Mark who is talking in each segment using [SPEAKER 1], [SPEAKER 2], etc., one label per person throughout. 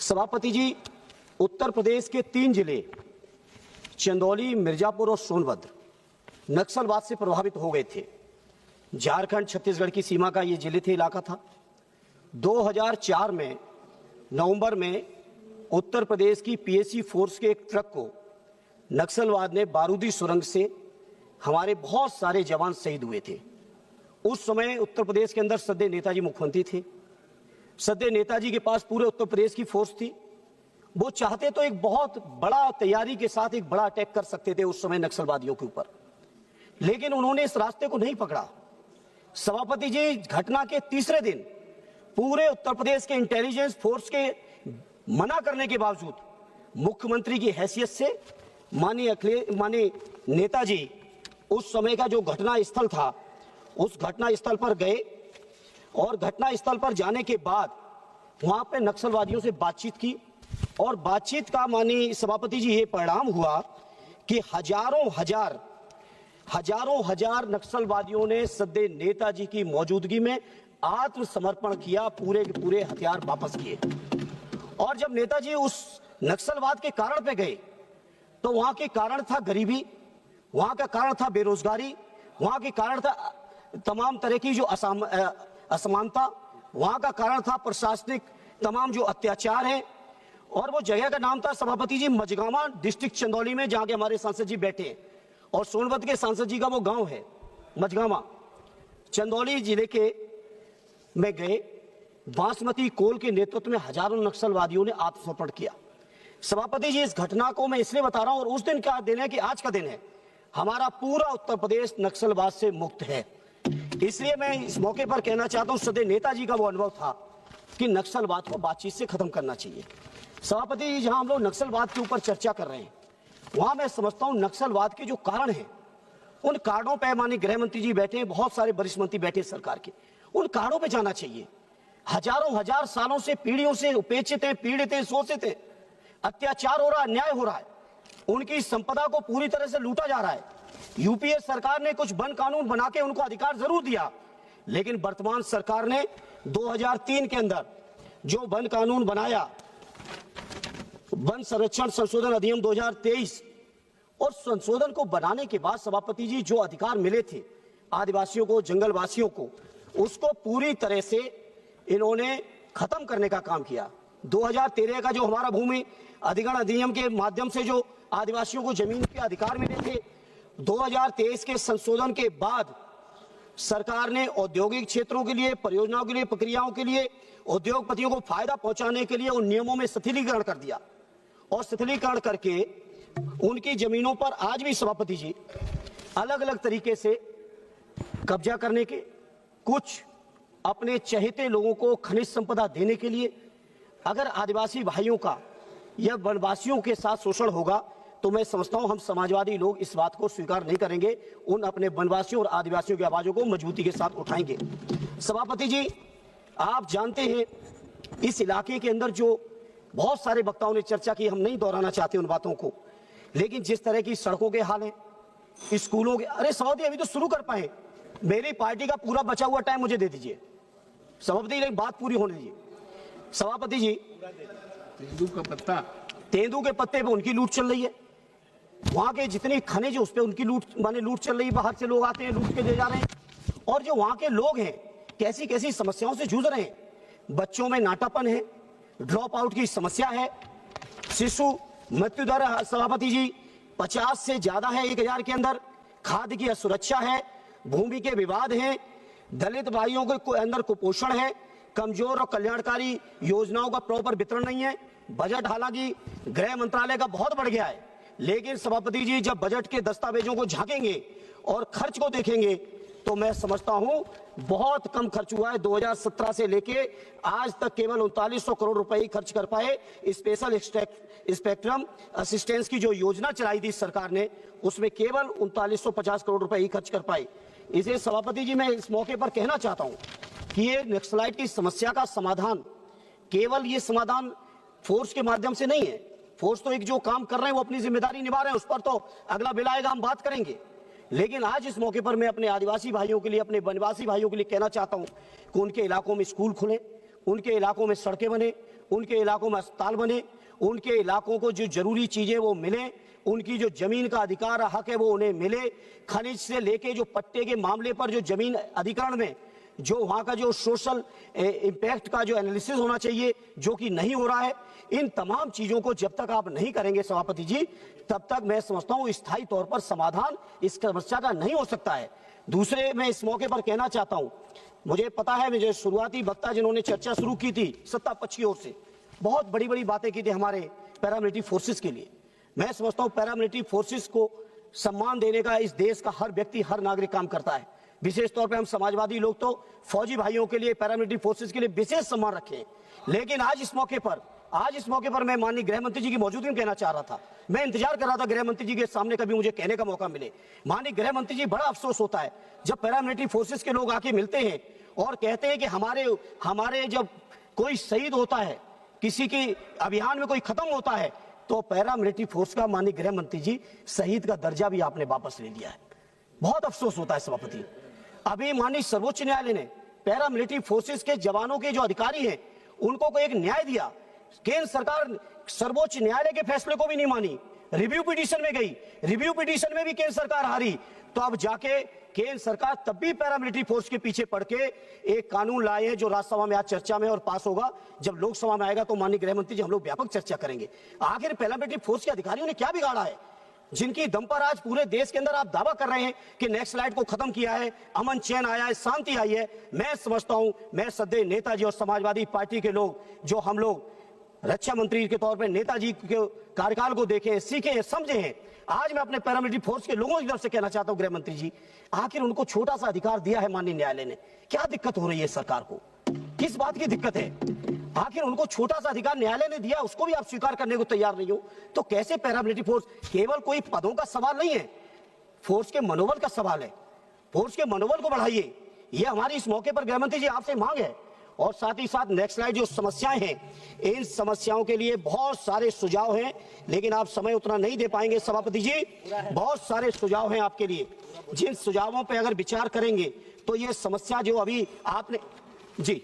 [SPEAKER 1] सभापति जी, उत्तर प्रदेश के 3 जिले चंदौली, मिर्जापुर और सोनभद्र नक्सलवाद से प्रभावित हो गए थे। झारखंड छत्तीसगढ़ की सीमा का ये जिले थे, इलाका था। 2004 में नवंबर में उत्तर प्रदेश की पीएसी फोर्स के एक ट्रक को नक्सलवाद ने बारूदी सुरंग से हमारे बहुत सारे जवान शहीद हुए थे। उस समय उत्तर प्रदेश के अंदर सदैव नेताजी मुख्यमंत्री थे। सदैव नेताजी के पास पूरे उत्तर प्रदेश की फोर्स थी। वो चाहते तो एक बहुत बड़ा तैयारी के साथ एक बड़ा अटैक कर सकते थे उस समय नक्सलवादियों के ऊपर, लेकिन उन्होंने इस रास्ते को नहीं पकड़ा। सभापति जी, घटना के तीसरे दिन पूरे उत्तर प्रदेश के इंटेलिजेंस फोर्स के मना करने के बावजूद मुख्यमंत्री की हैसियत से माननीय नेताजी उस समय का जो घटना स्थल था उस घटना स्थल पर गए और घटना स्थल पर जाने के बाद वहां पे नक्सलवादियों से बातचीत की और बातचीत का माननीय सभापति जी ये परिणाम हुआ कि हजारों हजार नक्सलवादियों ने सदैव नेताजी की मौजूदगी में आत्मसमर्पण किया, पूरे के पूरे हथियार वापस किए। और जब नेताजी उस नक्सलवाद के कारण पे गए तो वहां के कारण था गरीबी, वहां का कारण था बेरोजगारी, वहां के कारण था तमाम तरह की जो असमानता, वहां का कारण था प्रशासनिक तमाम जो अत्याचार है। और वो जगह का नाम था सभापति जी मझगामा, डिस्ट्रिक्ट चंदौली में, जहां के हमारे सांसद जी बैठे हैं, और सोनभद्र के सांसद जी का वो गांव है मझगामा। चंदौली जिले के में गए, बासमती कोल के नेतृत्व में हजारों नक्सलवादियों ने आत्मसमर्पण किया। सभापति जी, इस घटना को मैं इसलिए बता रहा हूं, और उस दिन का दिन है कि आज का दिन है, हमारा पूरा उत्तर प्रदेश नक्सलवाद से मुक्त है। इसलिए मैं इस मौके पर कहना चाहता हूं, सदैव नेताजी का वो अनुभव था कि नक्सलवाद को बातचीत से खत्म करना चाहिए। सभापति जी, जहां हम लोग नक्सलवाद के ऊपर चर्चा कर रहे हैं, वहां मैं समझता हूं नक्सलवाद के जो कारण हैं, उन कारणों पर माननीय गृह मंत्री जी बैठे हैं, बहुत सारे वरिष्ठ मंत्री बैठे सरकार के, उन कारणों पर जाना चाहिए। हजार सालों से, पीढ़ियों से उपेक्षित हैं, पीड़ित हैं, शोषित हैं, अत्याचार हो रहा है, अन्याय हो रहा है, उनकी संपदा को पूरी तरह से लूटा जा रहा है। यूपीए सरकार ने कुछ वन कानून बना के उनको अधिकार जरूर दिया, लेकिन वर्तमान सरकार ने 2003 के अंदर जो वन कानून बनाया, वन संरक्षण संशोधन अधिनियम 2023, और संशोधन को बनाने के बाद सभापति जी जो अधिकार मिले थे आदिवासियों को, जंगलवासियों को, उसको पूरी तरह से इन्होंने खत्म करने का काम किया। 2013 का जो हमारा भूमि अधिग्रहण अधिनियम के माध्यम से जो आदिवासियों को जमीन के अधिकार मिले थे, 2023 के संशोधन के बाद सरकार ने औद्योगिक क्षेत्रों के लिए, परियोजनाओं के लिए, प्रक्रियाओं के लिए, उद्योगपतियों को फायदा पहुंचाने के लिए उन नियमों में शिथिलीकरण कर दिया, और शिथिलीकरण करके उनकी जमीनों पर आज भी सभापति जी अलग अलग तरीके से कब्जा करने के, कुछ अपने चहेते लोगों को खनिज संपदा देने के लिए। अगर आदिवासी भाइयों का या वनवासियों के साथ शोषण होगा तो मैं समझता हूं हम समाजवादी लोग इस बात को स्वीकार नहीं करेंगे, उन अपने वनवासियों और आदिवासियों की आवाजों को मजबूती के साथ उठाएंगे। सभापति जी, आप जानते हैं इस इलाके के अंदर जो बहुत सारे वक्ताओं ने चर्चा की, हम नहीं दोहराना चाहते उन बातों को, लेकिन जिस तरह की सड़कों के हाल हैं, स्कूलों के, अरे सभापति अभी तो शुरू कर पाए, मेरी पार्टी का पूरा बचा हुआ टाइम मुझे दे दीजिए सभापति, एक बात पूरी होने दीजिए। सभापति जी, तेंदू के पत्ते पे उनकी लूट चल रही है, वहां के जितनी खनिज उस पे उनकी लूट चल रही है, बाहर से लोग आते हैं लूट के ले जा रहे हैं, और जो वहां के लोग हैं कैसी कैसी समस्याओं से जूझ रहे हैं। बच्चों में नाटापन है, ड्रॉप आउट की समस्या है, शिशु मृत्यु दर सभापति जी 50 से ज्यादा है 1000 के अंदर, खाद्य की असुरक्षा है, भूमि के विवाद हैं, दलित भाइयों के अंदर कुपोषण है, कमजोर और कल्याणकारी योजनाओं का प्रॉपर वितरण नहीं है। बजट हालांकि गृह मंत्रालय का बहुत बढ़ गया है, लेकिन सभापति जी जब बजट के दस्तावेजों को झांकेंगे और खर्च को देखेंगे तो मैं समझता हूं बहुत कम खर्च हुआ है। 2017 से लेके आज तक केवल 3900 करोड़ रुपए ही खर्च कर पाए। स्पेशल स्पेक्ट्रम असिस्टेंस की जो योजना चलाई थी सरकार ने, उसमें केवल 3950 करोड़ रुपए ही खर्च कर पाए। इसे सभापति जी मैं इस मौके पर कहना चाहता हूं कि ये नक्सलाइट की समस्या का समाधान केवल ये समाधान फोर्स के माध्यम से नहीं है। फोर्स तो एक जो काम कर रहे हैं वो अपनी जिम्मेदारी निभा रहे हैं, उस पर तो अगला बिल आएगा, हम बात करेंगे। लेकिन आज इस मौके पर मैं अपने आदिवासी भाइयों के लिए, अपने वनवासी भाइयों के लिए कहना चाहता हूं कि उनके इलाकों में स्कूल खुले, उनके इलाकों में सड़कें बने, उनके इलाकों में अस्पताल बने, उनके इलाकों को जो जरूरी चीजें वो मिले, उनकी जो जमीन का अधिकार हक है वो उन्हें मिले। खनिज से लेके जो पट्टे के मामले पर जो जमीन अधिग्रहण में जो वहां का जो सोशल इम्पैक्ट का जो एनालिसिस होना चाहिए, जो कि नहीं हो रहा है, इन तमाम चीजों को जब तक आप नहीं करेंगे सभापति जी, तब तक मैं समझता हूं स्थायी तौर पर समाधान इस समस्या का नहीं हो सकता है। दूसरे मैं इस मौके पर कहना चाहता हूं, मुझे पता है मुझे शुरुआती वक्ता जिन्होंने चर्चा शुरू की थी सत्ता पक्ष की ओर से बहुत बड़ी बड़ी बातें की थी हमारे पैरामिलिट्री फोर्सेस के लिए। मैं समझता हूं पैरामिलिट्री फोर्सेस को सम्मान देने का इस देश का हर व्यक्ति हर नागरिक काम करता है। विशेष तौर पे हम समाजवादी लोग तो फौजी भाइयों के लिए पैरामिलिट्री फोर्सेस के लिए विशेष सम्मान रखे। लेकिन आज इस मौके पर मैं माननीय गृह मंत्री जी की मौजूदगी में कहना चाह रहा था, मैं इंतजार कर रहा था गृह मंत्री जी के सामने कभी मुझे कहने का मौका मिले। माननीय गृह मंत्री जी, बड़ा अफसोस होता है जब पैरामिलिट्री फोर्सेस के लोग आके मिलते हैं और कहते हैं कि हमारे जब कोई शहीद होता है, किसी की अभियान में कोई खत्म होता है, तो पैरामिलिट्री फोर्स का माननीय गृह मंत्री जी शहीद का दर्जा भी आपने वापस ले लिया है। बहुत अफसोस होता है सभापति। अभी माननीय सर्वोच्च न्यायालय ने पैरामिलिट्री फोर्सेस के जवानों के जो अधिकारी हैं उनको एक न्याय दिया। केंद्र सरकार सर्वोच्च न्यायालय के फैसले को भी नहीं मानी, रिव्यू पिटीशन में गई, रिव्यू पिटीशन में भी केंद्र सरकार हारी। तो अब जाके केंद्र सरकार तब भी पैरामिलिट्री फोर्स के पीछे पड़ के एक कानून लाए हैं जो राज्यसभा में आज चर्चा में और पास होगा। जब लोकसभा में आएगा तो माननीय गृह मंत्री जी हम लोग व्यापक चर्चा करेंगे। आखिर पैरामिलिट्री फोर्स के अधिकारियों ने क्या बिगाड़ा है जिनकी दम पर आज पूरे देश के अंदर आप दावा कर रहे हैं कि नक्सलाइट को खत्म किया है, अमन चैन आया है, शांति आई है। मैं समझता हूं, मैं सदैव नेताजी और समाजवादी पार्टी के लोग जो हम लोग रक्षा मंत्री के तौर पर नेताजी के कार्यकाल को देखे, सीखे, समझे हैं। आज मैं अपने पैरामिलिट्री फोर्स के लोगों की तरफ से कहना चाहता हूं गृह मंत्री जी, आखिर उनको छोटा सा अधिकार दिया है माननीय न्यायालय ने, क्या दिक्कत हो रही है सरकार को, किस बात की दिक्कत है? आखिर उनको छोटा सा अधिकार न्यायालय ने दिया, उसको भी आप स्वीकार करने को तैयार नहीं हो, तो कैसे? पैरामिलिट्री फोर्स केवल कोई पदों का सवाल नहीं है, फोर्स के मनोबल का सवाल है। फोर्स के मनोबल को बढ़ाइए, ये हमारी इस मौके पर गृह मंत्री जी आपसे मांग है। और साथ ही साथ नक्सलाइट जो समस्याएं हैं, इन समस्याओं के लिए बहुत सारे सुझाव हैं, लेकिन आप समय उतना नहीं दे पाएंगे सभापति जी। बहुत सारे सुझाव हैं आपके लिए, जिन सुझावों पे अगर विचार करेंगे तो ये समस्या जो अभी आपने जी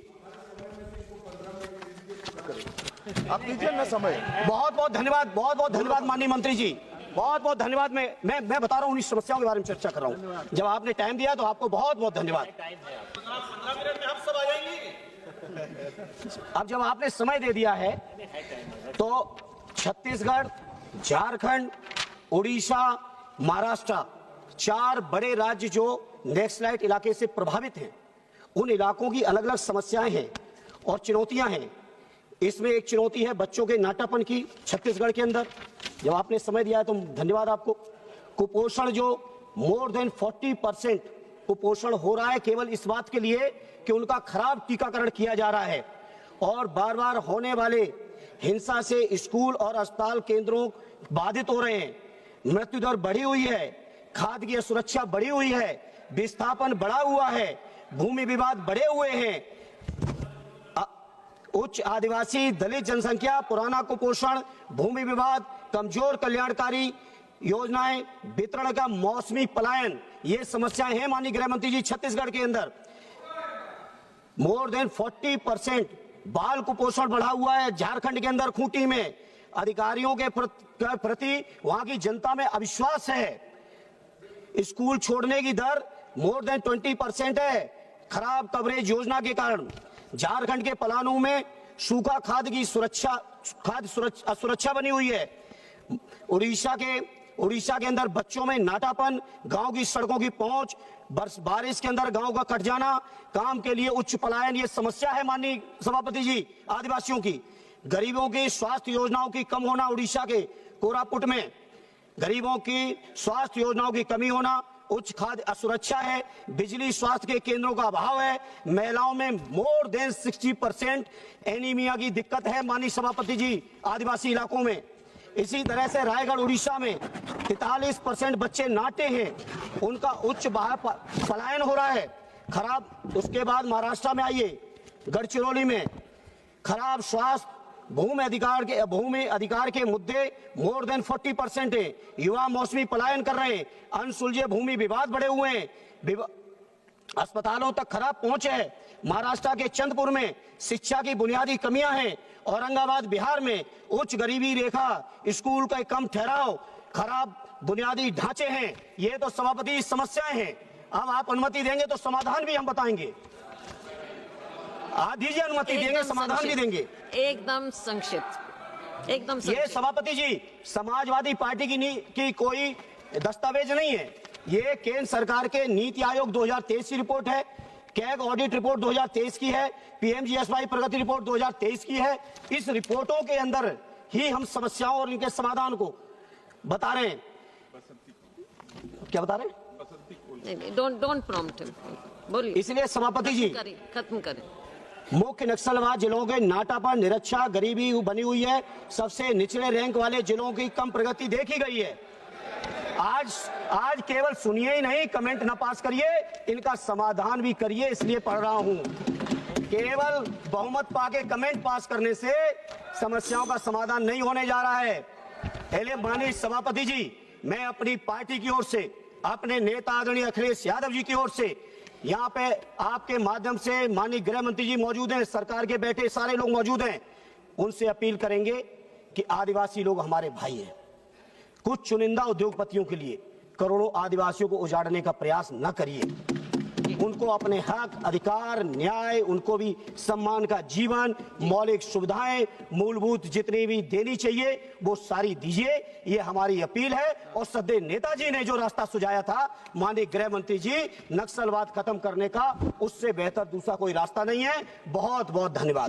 [SPEAKER 2] आप दीजिए ना समय।
[SPEAKER 1] बहुत बहुत धन्यवाद माननीय मंत्री जी, बहुत बहुत धन्यवाद। मैं बता रहा हूँ इस समस्याओं के बारे में चर्चा कर रहा हूँ। जब आपने टाइम दिया तो आपको बहुत बहुत धन्यवाद। अब जब आपने समय दे दिया है तो छत्तीसगढ़, झारखंड, उड़ीसा, महाराष्ट्र, 4 बड़े राज्य जो नक्सलाइट इलाके से प्रभावित हैं, उन इलाकों की अलग अलग समस्याएं हैं और चुनौतियां हैं। इसमें एक चुनौती है बच्चों के नाटापन की छत्तीसगढ़ के अंदर, जब आपने समय दिया है तो धन्यवाद आपको। कुपोषण जो मोर देन 40% कुपोषण हो रहा है केवल इस बात के लिए कि उनका खराब टीकाकरण किया जा रहा है, और बार बार होने वाले हिंसा से स्कूल और अस्पताल केंद्रों बाधित हो रहे हैं। मृत्यु दर बढ़ी हुई है, खाद्य की सुरक्षा बढ़ी हुई है, विस्थापन बढ़ा हुआ है, भूमि विवाद बढ़े हुए हैं, उच्च आदिवासी दलित जनसंख्या, पुराना कुपोषण, भूमि विवाद, कमजोर कल्याणकारी योजनाएं, वितरण का मौसमी पलायन, ये समस्याएं हैं माननीय गृह मंत्री जी। छत्तीसगढ़ के अंदर मोर देन 40% बाल कुपोषण बढ़ा हुआ है। झारखंड के अंदर खूंटी में अधिकारियों के प्रति वहां की जनता में अविश्वास है। स्कूल छोड़ने की दर मोर देन 20% है, खराब कवरेज योजना के कारण। झारखंड के पलानू में सूखा खाद्य की सुरक्षा बनी हुई है। उड़ीसा के अंदर बच्चों में नाटापन, गांव की सड़कों की पहुंच, बारिश के अंदर गांव का कट जाना, काम के लिए उच्च पलायन, ये समस्या है माननीय सभापति जी। आदिवासियों की, गरीबों की स्वास्थ्य योजनाओं की कम होना, उड़ीसा के कोरापुट में गरीबों की स्वास्थ्य योजनाओं की कमी होना, उच्च खाद्य असुरक्षा है, बिजली स्वास्थ्य के केंद्रों का अभाव है, महिलाओं में मोर देन 60% एनीमिया की दिक्कत है माननीय सभापति जी आदिवासी इलाकों में। इसी तरह से रायगढ़ उड़ीसा में 43% बच्चे नाटे हैं, उनका उच्च बाहर पलायन हो रहा है, खराब। उसके बाद महाराष्ट्र में आइए, गढ़चिरौली में खराब स्वास्थ्य, भूमि अधिकार के मुद्दे मोर देन 40% है, युवा मौसमी पलायन कर रहे हैं, अनसुलझे भूमि विवाद बढ़े हुए हैं, अस्पतालों तक खराब पहुंच है। महाराष्ट्र के चंद्रपुर में शिक्षा की बुनियादी कमियां हैं। औरंगाबाद बिहार में उच्च गरीबी रेखा, स्कूल का कम ठहराव, खराब बुनियादी ढांचे हैं। ये तो सभापति समस्याएं हैं। अब आप अनुमति देंगे तो समाधान भी हम बताएंगे। दीजिए अनुमति, देंगे समाधान भी देंगे।
[SPEAKER 3] एकदम संक्षिप्त, एकदम
[SPEAKER 1] ये
[SPEAKER 3] संक्षिप्त।
[SPEAKER 1] सभापति जी समाजवादी पार्टी की कोई दस्तावेज नहीं है। ये केंद्र सरकार के नीति आयोग 2023 की रिपोर्ट है, कैग ऑडिट रिपोर्ट 2023 की है, पीएमजीएसवाई प्रगति रिपोर्ट 2023 की है। इस रिपोर्टों के अंदर ही हम समस्याओं और इनके समाधान को बता रहे हैं। क्या बता रहे हैं?
[SPEAKER 3] नहीं, डोंट प्रॉम्प्ट हिम, बोलिए।
[SPEAKER 1] इसलिए सभापति जी
[SPEAKER 3] खत्म करें।
[SPEAKER 1] मुख्य नक्सलवाद जिलों के नाटा पर निरक्षा गरीबी बनी हुई है। सबसे निचले रैंक वाले जिलों की कम प्रगति देखी गई है। आज केवल सुनिए ही नहीं, कमेंट न पास करिए, इनका समाधान भी करिए। इसलिए पढ़ रहा हूं। केवल बहुमत पाके कमेंट पास करने से समस्याओं का समाधान नहीं होने जा रहा है। पहले माननीय सभापति जी, मैं अपनी पार्टी की ओर से, अपने नेता आदरणीय अखिलेश यादव जी की ओर से, यहाँ पे आपके माध्यम से माननीय गृह मंत्री जी मौजूद हैं, सरकार के बैठे सारे लोग मौजूद हैं, उनसे अपील करेंगे कि आदिवासी लोग हमारे भाई हैं। कुछ चुनिंदा उद्योगपतियों के लिए करोड़ों आदिवासियों को उजाड़ने का प्रयास न करिए। उनको अपने हक, अधिकार, न्याय, उनको भी सम्मान का जीवन, मौलिक सुविधाएं, मूलभूत जितनी भी देनी चाहिए वो सारी दीजिए। ये हमारी अपील है। और सदैव नेताजी ने जो रास्ता सुझाया था माननीय गृह मंत्री जी, नक्सलवाद खत्म करने का, उससे बेहतर दूसरा कोई रास्ता नहीं है। बहुत बहुत धन्यवाद।